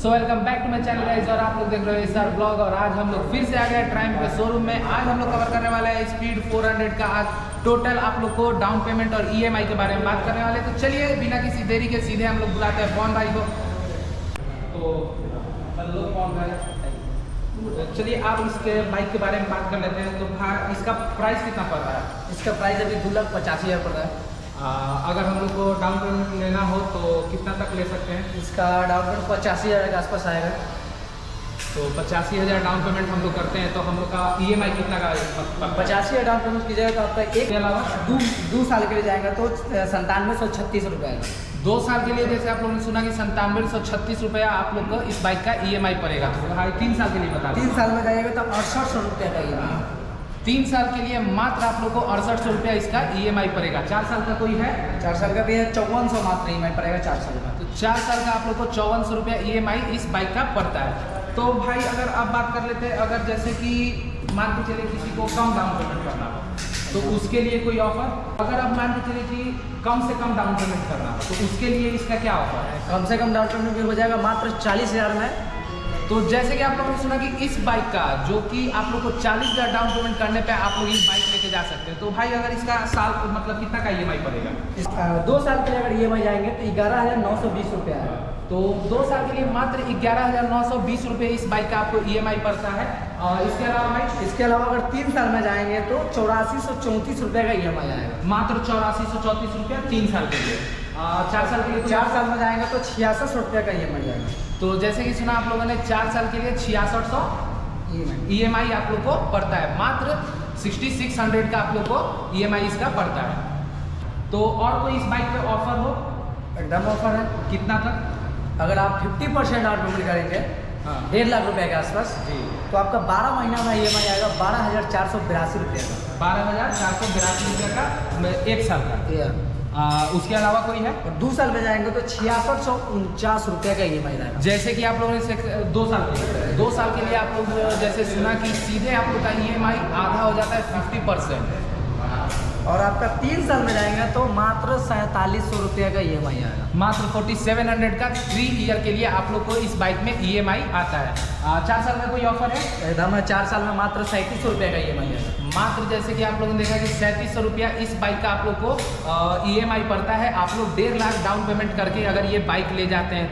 So welcome back to my channel guys और आप लोग देख रहे हो SR ब्लॉग। और आज हम लोग फिर से आ गए ट्राइम के शोरूम में। आज हम लोग कवर करने वाले हैं स्पीड 400 का। आज टोटल आप लोग को डाउन पेमेंट और EMI के बारे में बात करने वाले हैं। तो चलिए बिना किसी देरी के सीधे हम लोग बुलाते हैं पवन भाई को। तो हेलो पवन भाई, चलिए आप इसके बाइक के बारे में बात कर लेते हैं। तो भाई इसका प्राइस कितना पड़ रहा है? इसका प्राइस अभी 2,85,000 पड़ रहा है। अगर हम लोग को डाउन पेमेंट लेना हो तो कितना तक ले सकते हैं? इसका डाउन पेमेंट 85,000 के आसपास आएगा। तो 85,000 डाउन पेमेंट हम लोग करते हैं तो हम लोग का EMI कितना का? 85,000 डाउन पेमेंट कीजिएगा तो आपका एक के अलावा दो साल के लिए जाएगा तो 9736 रुपये आएगा। 2 साल के लिए जैसे आप लोगों ने सुना कि 9736 रुपया आप लोग को इस बाइक का EMI पड़ेगा। तो भाई 3 साल के लिए बता दें। 3 साल में जाएगा तो 6800 रुपये का EMI। 3 साल के लिए मात्र आप लोग को 6800 रुपया इसका EMI पड़ेगा। 4 साल का कोई है? 4 साल का भी है, 5400 मात्र EMI पड़ेगा 4 साल का। तो 4 साल का आप लोग को 5400 रुपया EMI इस बाइक का पड़ता है। तो भाई अगर आप बात कर लेते हैं, अगर जैसे कि मान के चले किसी को कम डाउन पेमेंट करना हो तो उसके लिए कोई ऑफर? अगर आप मान के चले कि कम से कम डाउन पेमेंट करना हो तो उसके लिए इसका क्या ऑफर है? कम से कम डाउन पेमेंट भी हो जाएगा मात्र 40,000 में। तो जैसे कि आप लोगों ने सुना कि इस बाइक का जो कि आप लोग को 40,000 डाउन पेमेंट करने पे आप लोग ये बाइक लेके जा सकते हैं। तो भाई अगर इसका साल मतलब कितना का EMI पड़ेगा? 2 साल के लिए अगर EMI जाएंगे तो 11,920 रुपये आएगा। तो 2 साल के लिए मात्र 11,920 रुपये इस बाइक का आपको EMI पड़ता है। और इसके अलावा भाई इसके अलावा अगर 3 साल में जाएंगे तो 8434 रुपये का EMI आएगा। मात्र 8434 रुपया 3 साल के लिए। 4 साल के लिए 4 साल में जाएंगे तो 6600 रुपये का EMI आएगा। तो जैसे कि सुना आप लोगों ने 4 साल के लिए 6600 EMI आप लोग को पड़ता है। मात्र 6600 का आप लोग को EMI इसका पड़ता है। तो और कोई इस बाइक पे ऑफर हो? एकदम ऑफर है। कितना तक? अगर आप 50% डाउन पेमेंट करेंगे 1.5 लाख रुपए के आसपास जी तो आपका 12 महीना में EMI आएगा 12,482 रुपये का। 12,482 रुपये का 1 साल का। उसके अलावा कोई है? और 2 साल में जाएंगे तो 6649 रुपये का EMI रहेगा। जैसे कि आप लोगों ने 2 साल के लिए 2 साल के लिए आप लोग जैसे सुना कि सीधे आप लोग का EMI आधा हो जाता है 50%। और आपका 3 साल में जाएंगे तो मात्र 4700 रुपये का EMI आएगा। मात्र 4700 का 3 ईयर के लिए आप लोग को इस बाइक में EMI आता है। 4 साल में कोई ऑफर है? एकदम 4 साल में मात्र 3700 रुपये का EMI आएगा। मात्र जैसे कि आप लोगों ने देखा कि 3700 रुपया इस बाइक का आप लोग को EMI पड़ता है। आप लोग 1.5 लाख डाउन पेमेंट करके अगर ये बाइक ले जाते हैं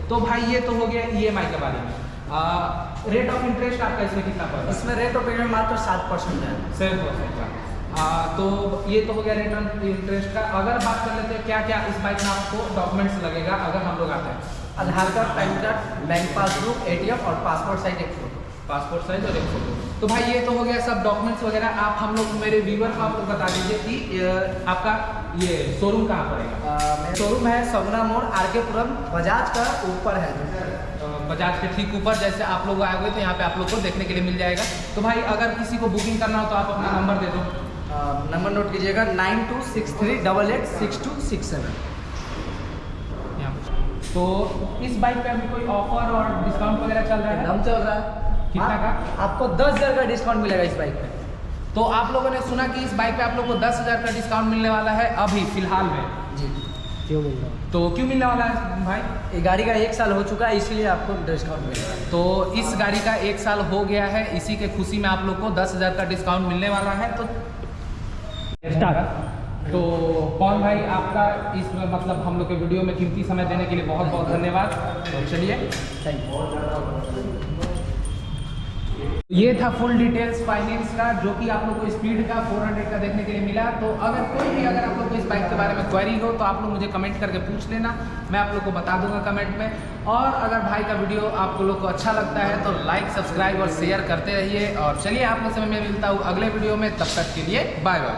तो भाई ये तो हो गया EMI के बारे में। रेट ऑफ इंटरेस्ट आपका इसमें कितना पड़ता है? इसमें रेट ऑफ पेमेंट मात्र 7% है। 7% का। तो ये तो हो गया रेट ऑफ इंटरेस्ट का। अगर बात कर लेते हैं क्या क्या इस बाइक में आपको डॉक्यूमेंट्स लगेगा अगर हम लोग आते हैं? Aadhaar card, PAN card, bank passbook, ATM और पासपोर्ट साइज एक फोटो। पासपोर्ट साइज और एक फोटो। तो भाई ये तो हो गया सब डॉक्यूमेंट्स वगैरह। आप हम लोग मेरे व्यूवर को आप लोग बता दीजिए कि आपका ये शोरूम कहाँ पड़ेगा? मेरा शोरूम है सगुना मोड़, RK पुरम, बजाज का ऊपर है। बजाज के ठीक ऊपर जैसे आप लोग आए हुए तो यहाँ पे आप लोग को देखने के लिए मिल जाएगा। तो भाई अगर किसी को बुकिंग करना हो तो आप अपना नंबर दे दो। नंबर नोट कीजिएगा 9263886267। तो इस बाइक पे अभी कोई ऑफर और डिस्काउंट वगैरह चल रहा है? एकदम चल रहा है। कितना का? आपको 10,000 का डिस्काउंट मिलेगा इस बाइक पे। तो आप लोगों ने सुना कि इस बाइक पे आप लोग को 10,000 का डिस्काउंट मिलने वाला है अभी फिलहाल में। जी क्यों मिल रहा है? तो क्यों मिलने वाला है भाई? ये गाड़ी का 1 साल हो चुका है इसलिए आपको डिस्काउंट मिलेगा। तो इस गाड़ी का 1 साल हो गया है, इसी के खुशी में आप लोग को 10,000 का डिस्काउंट मिलने वाला है। तो तो पवन भाई आपका इस मतलब हम लोग के वीडियो में कीमती समय देने के लिए बहुत बहुत धन्यवाद। तो चलिए थैंक यू। ये था फुल डिटेल्स फाइनेंस का जो कि आप लोग को स्पीड का 400 का देखने के लिए मिला। तो अगर कोई भी अगर आप लोग को इस बाइक के बारे में क्वेरी हो तो आप लोग मुझे कमेंट करके पूछ लेना, मैं आप लोग को बता दूंगा कमेंट में। और अगर भाई का वीडियो आप लोग को अच्छा लगता है तो लाइक, सब्सक्राइब और शेयर करते रहिए। और चलिए आप लोग से मैं मिलता हूँ अगले वीडियो में, तब तक के लिए बाय बाय।